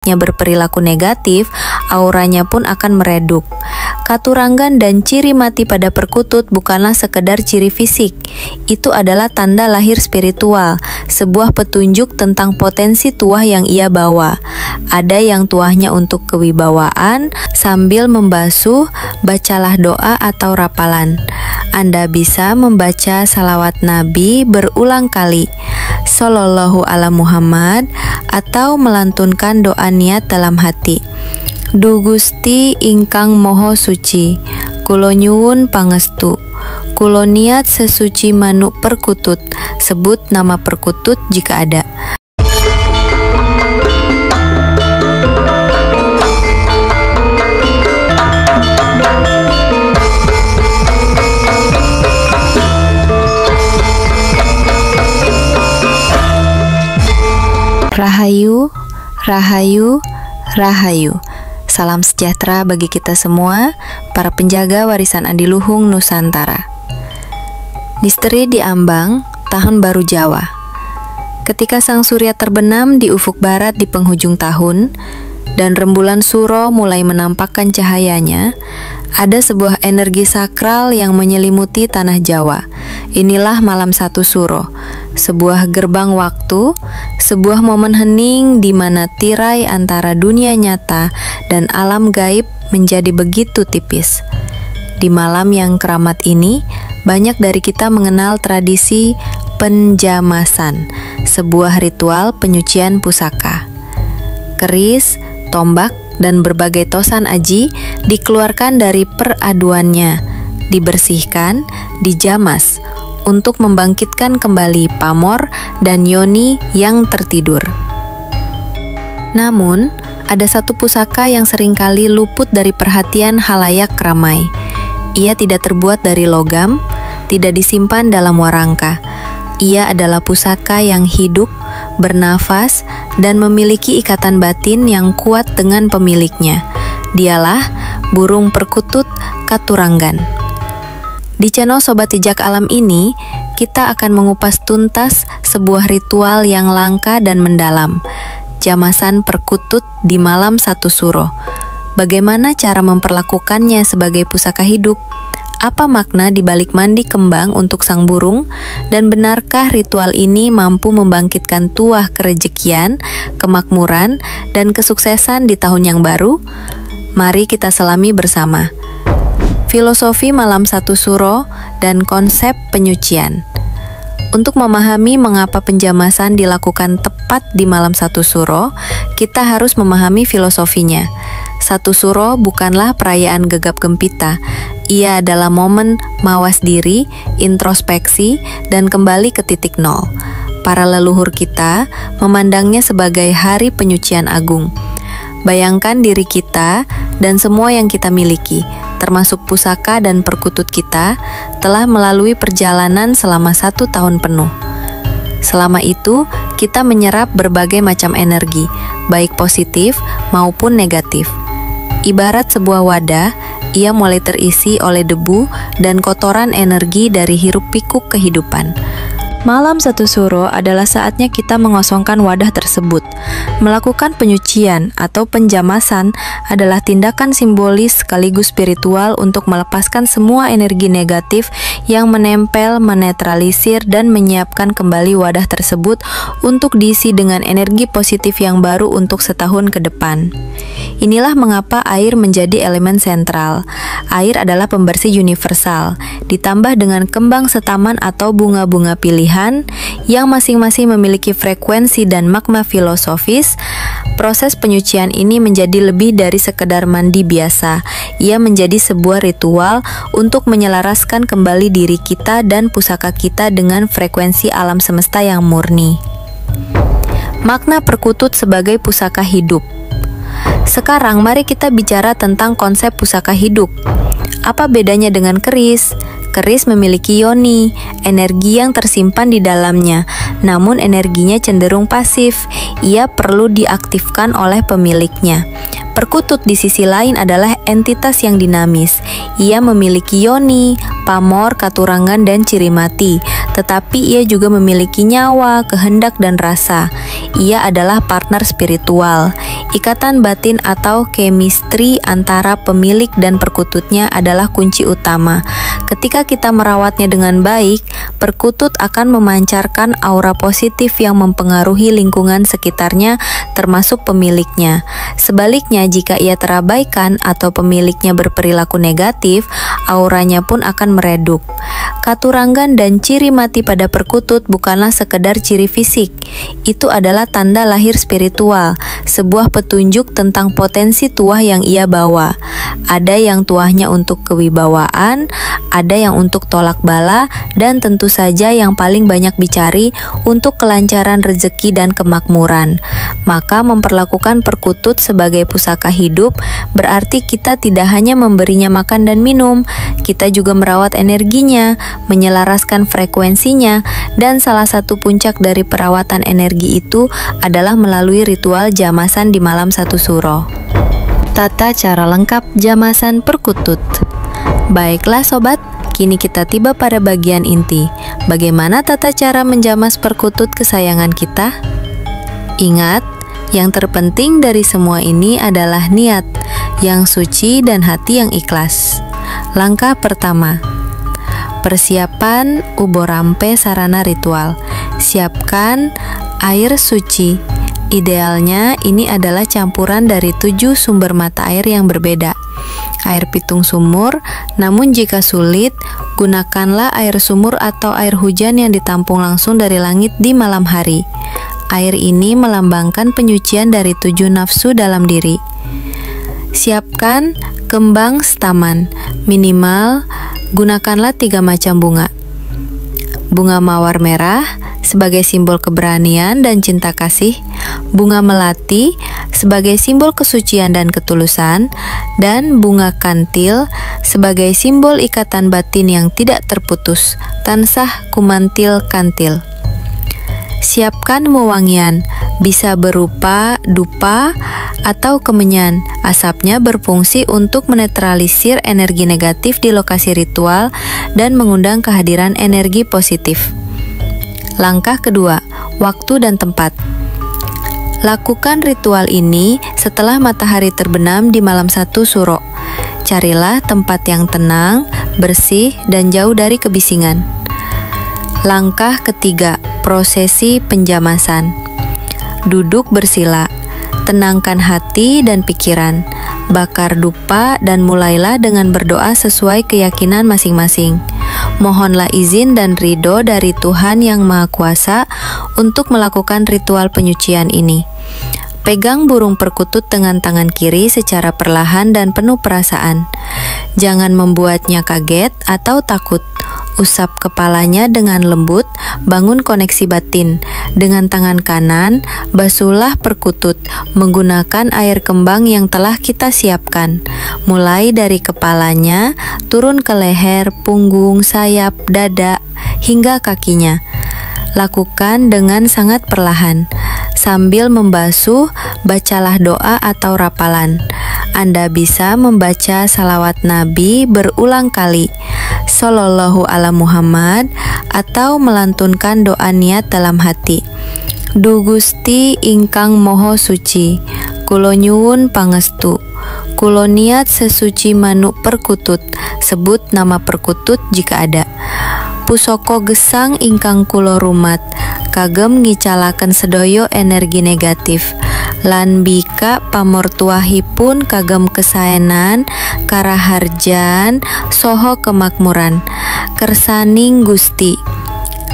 berperilaku negatif, auranya pun akan meredup. Katuranggan dan ciri mati pada perkutut bukanlah sekedar ciri fisik. Itu adalah tanda lahir spiritual, sebuah petunjuk tentang potensi tuah yang ia bawa. Ada yang tuahnya untuk kewibawaan, sambil membasuh, bacalah doa atau rapalan. Anda bisa membaca salawat Nabi berulang kali, Sallallahu ala Muhammad, atau melantunkan doa niat dalam hati. Du Gusti ingkang Moho Suci, kulo nyuwun pangestu, kulo niat sesuci manuk perkutut, sebut nama perkutut jika ada. Rahayu, Rahayu, Rahayu. Salam sejahtera bagi kita semua, para penjaga warisan adiluhung Nusantara. Misteri di ambang, tahun baru Jawa. Ketika sang surya terbenam di ufuk barat di penghujung tahun, dan rembulan suro mulai menampakkan cahayanya, ada sebuah energi sakral yang menyelimuti tanah Jawa. Inilah malam 1 suro, sebuah gerbang waktu, sebuah momen hening di mana tirai antara dunia nyata dan alam gaib menjadi begitu tipis. Di malam yang keramat ini, banyak dari kita mengenal tradisi penjamasan, sebuah ritual penyucian pusaka. Keris, tombak, dan berbagai tosan aji dikeluarkan dari peraduannya, dibersihkan, dijamas, untuk membangkitkan kembali pamor dan yoni yang tertidur. Namun, ada satu pusaka yang seringkali luput dari perhatian halayak ramai. Ia tidak terbuat dari logam, tidak disimpan dalam warangka. Ia adalah pusaka yang hidup, bernafas, dan memiliki ikatan batin yang kuat dengan pemiliknya. Dialah burung perkutut Katuranggan. Di channel Sobat Jejak Alam ini, kita akan mengupas tuntas sebuah ritual yang langka dan mendalam, jamasan perkutut di malam 1 suro. Bagaimana cara memperlakukannya sebagai pusaka hidup? Apa makna di balik mandi kembang untuk sang burung? Dan benarkah ritual ini mampu membangkitkan tuah kerejekian, kemakmuran, dan kesuksesan di tahun yang baru? Mari kita selami bersama. Filosofi malam 1 suro dan konsep penyucian. Untuk memahami mengapa penjamasan dilakukan tepat di malam 1 suro, kita harus memahami filosofinya. 1 suro bukanlah perayaan gegap gempita. Ia adalah momen mawas diri, introspeksi, dan kembali ke titik nol. Para leluhur kita memandangnya sebagai hari penyucian agung. Bayangkan diri kita dan semua yang kita miliki, termasuk pusaka dan perkutut kita, telah melalui perjalanan selama 1 tahun penuh. Selama itu, kita menyerap berbagai macam energi, baik positif maupun negatif. Ibarat sebuah wadah, ia mulai terisi oleh debu dan kotoran energi dari hiruk-pikuk kehidupan. Malam 1 suro adalah saatnya kita mengosongkan wadah tersebut. Melakukan penyucian atau penjamasan adalah tindakan simbolis sekaligus spiritual untuk melepaskan semua energi negatif yang menempel, menetralisir, dan menyiapkan kembali wadah tersebut untuk diisi dengan energi positif yang baru untuk setahun ke depan. Inilah mengapa air menjadi elemen sentral. Air adalah pembersih universal, ditambah dengan kembang setaman atau bunga-bunga pilihan yang masing-masing memiliki frekuensi dan makna filosofis. Proses penyucian ini menjadi lebih dari sekedar mandi biasa. Ia menjadi sebuah ritual untuk menyelaraskan kembali diri kita dan pusaka kita dengan frekuensi alam semesta yang murni. Makna perkutut sebagai pusaka hidup. Sekarang mari kita bicara tentang konsep pusaka hidup. Apa bedanya dengan keris? Keris memiliki yoni, energi yang tersimpan di dalamnya, namun energinya cenderung pasif. Ia perlu diaktifkan oleh pemiliknya. Perkutut di sisi lain adalah entitas yang dinamis. Ia memiliki yoni, pamor, katurangan, dan ciri mati, tetapi ia juga memiliki nyawa, kehendak, dan rasa. Ia adalah partner spiritual. Ikatan batin atau chemistry antara pemilik dan perkututnya adalah kunci utama. Ketika kita merawatnya dengan baik, perkutut akan memancarkan aura positif yang mempengaruhi lingkungan sekitarnya termasuk pemiliknya. Sebaliknya, jika ia terabaikan atau pemiliknya berperilaku negatif, auranya pun akan meredup. Katurangan dan ciri mati pada perkutut bukanlah sekedar ciri fisik. Itu adalah tanda lahir spiritual, sebuah petunjuk tentang potensi tuah yang ia bawa. Ada yang tuahnya untuk kewibawaan, ada yang untuk tolak bala, dan tentu saja yang paling banyak dicari untuk kelancaran rezeki dan kemakmuran. Maka memperlakukan perkutut sebagai pusaka hidup berarti kita tidak hanya memberinya makan dan minum, kita juga merawat energinya, menyelaraskan frekuensinya, dan salah satu puncak dari perawatan energi itu adalah melalui ritual jamasan di malam 1 suro. Tata cara lengkap jamasan perkutut. Baiklah sobat, kini kita tiba pada bagian inti. Bagaimana tata cara menjamas perkutut kesayangan kita? Ingat, yang terpenting dari semua ini adalah niat yang suci dan hati yang ikhlas. Langkah pertama, persiapan uborampe sarana ritual. Siapkan air suci. Idealnya ini adalah campuran dari 7 sumber mata air yang berbeda. Air pitung sumur, namun jika sulit, gunakanlah air sumur atau air hujan yang ditampung langsung dari langit di malam hari. Air ini melambangkan penyucian dari 7 nafsu dalam diri. Siapkan kembang staman, minimal gunakanlah 3 macam bunga. Bunga mawar merah sebagai simbol keberanian dan cinta kasih, bunga melati sebagai simbol kesucian dan ketulusan, dan bunga kantil sebagai simbol ikatan batin yang tidak terputus, tansah kumantil kantil. Siapkan wewangian, bisa berupa dupa atau kemenyan. Asapnya berfungsi untuk menetralisir energi negatif di lokasi ritual dan mengundang kehadiran energi positif. Langkah kedua, waktu dan tempat. Lakukan ritual ini setelah matahari terbenam di malam 1 suro. Carilah tempat yang tenang, bersih, dan jauh dari kebisingan. Langkah ketiga, prosesi penjamasan. Duduk bersila, tenangkan hati dan pikiran, bakar dupa dan mulailah dengan berdoa sesuai keyakinan masing-masing. Mohonlah izin dan ridho dari Tuhan Yang Maha Kuasa untuk melakukan ritual penyucian ini. Pegang burung perkutut dengan tangan kiri secara perlahan dan penuh perasaan. Jangan membuatnya kaget atau takut. Usap kepalanya dengan lembut, bangun koneksi batin. Dengan tangan kanan, basuhlah perkutut menggunakan air kembang yang telah kita siapkan. Mulai dari kepalanya, turun ke leher, punggung, sayap, dada, hingga kakinya. Lakukan dengan sangat perlahan. Sambil membasuh, bacalah doa atau rapalan. Anda bisa membaca salawat Nabi berulang kali, Sallallahu ala Muhammad, atau melantunkan doa niat dalam hati. Du Gusti ingkang moho suci, kulo nyuwun pangestu, kulo niat sesuci manuk perkutut, sebut nama perkutut jika ada. Pusoko gesang ingkang kulo rumat, kagem ngicalaken sedoyo energi negatif. Lan bika pamortuahipun kagem kesaenan, karaharjan, soho kemakmuran. Kersaning Gusti.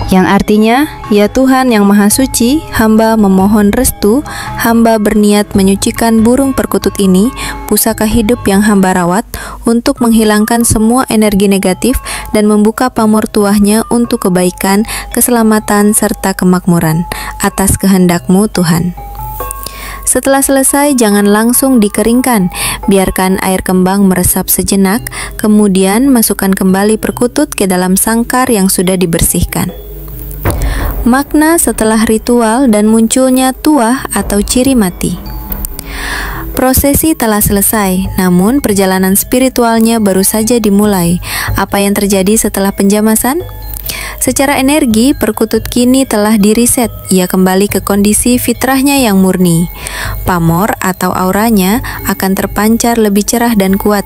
Yang artinya, ya Tuhan yang Maha Suci, hamba memohon restu, hamba berniat menyucikan burung perkutut ini, pusaka hidup yang hamba rawat, untuk menghilangkan semua energi negatif dan membuka pamor tuahnya untuk kebaikan, keselamatan, serta kemakmuran. Atas kehendak-Mu Tuhan. Setelah selesai, jangan langsung dikeringkan. Biarkan air kembang meresap sejenak, kemudian masukkan kembali perkutut ke dalam sangkar yang sudah dibersihkan. Makna setelah ritual dan munculnya tuah atau ciri mati. Prosesi telah selesai, namun perjalanan spiritualnya baru saja dimulai. Apa yang terjadi setelah penjamasan? Secara energi, perkutut kini telah diriset. Ia kembali ke kondisi fitrahnya yang murni. Pamor atau auranya akan terpancar lebih cerah dan kuat.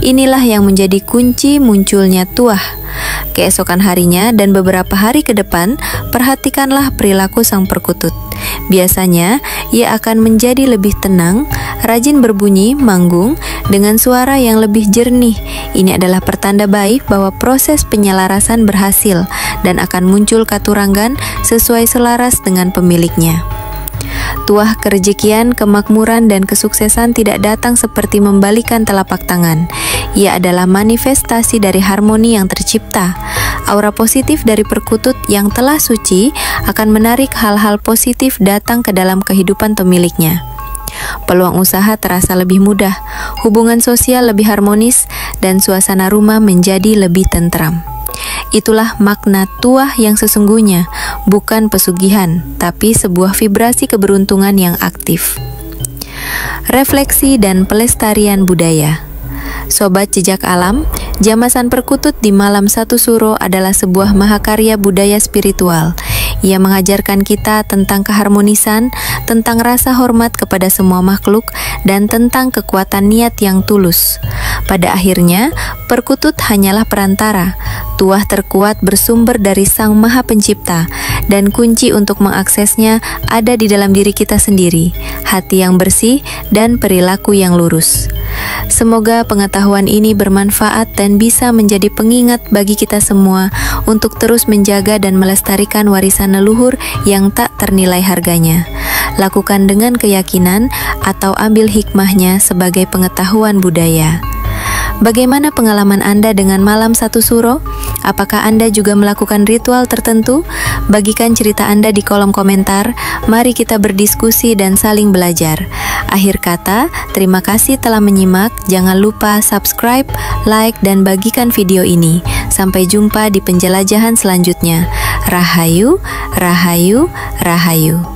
Inilah yang menjadi kunci munculnya tuah. Keesokan harinya dan beberapa hari ke depan, perhatikanlah perilaku sang perkutut. Biasanya, ia akan menjadi lebih tenang, rajin berbunyi, manggung, dengan suara yang lebih jernih. Ini adalah pertanda baik bahwa proses penyelarasan berhasil dan akan muncul katurangan sesuai selaras dengan pemiliknya. Tuah kerejekian, kemakmuran, dan kesuksesan tidak datang seperti membalikan telapak tangan. Ia adalah manifestasi dari harmoni yang tercipta. Aura positif dari perkutut yang telah suci akan menarik hal-hal positif datang ke dalam kehidupan pemiliknya. Peluang usaha terasa lebih mudah, hubungan sosial lebih harmonis, dan suasana rumah menjadi lebih tentram. Itulah makna tuah yang sesungguhnya, bukan pesugihan, tapi sebuah vibrasi keberuntungan yang aktif. Refleksi dan pelestarian budaya. Sobat Jejak Alam, Jamasan Perkutut di Malam Satu Suro adalah sebuah mahakarya budaya spiritual. Ia mengajarkan kita tentang keharmonisan, tentang rasa hormat kepada semua makhluk, dan tentang kekuatan niat yang tulus. Pada akhirnya, perkutut hanyalah perantara. Tuah terkuat bersumber dari Sang Maha Pencipta, dan kunci untuk mengaksesnya ada di dalam diri kita sendiri, hati yang bersih, dan perilaku yang lurus. Semoga pengetahuan ini bermanfaat dan bisa menjadi pengingat bagi kita semua untuk terus menjaga dan melestarikan warisan leluhur yang tak ternilai harganya. Lakukan dengan keyakinan atau ambil hikmahnya sebagai pengetahuan budaya. Bagaimana pengalaman Anda dengan Malam Satu Suro? Apakah Anda juga melakukan ritual tertentu? Bagikan cerita Anda di kolom komentar. Mari kita berdiskusi dan saling belajar. Akhir kata, terima kasih telah menyimak. Jangan lupa subscribe, like, dan bagikan video ini. Sampai jumpa di penjelajahan selanjutnya. Rahayu, Rahayu, Rahayu.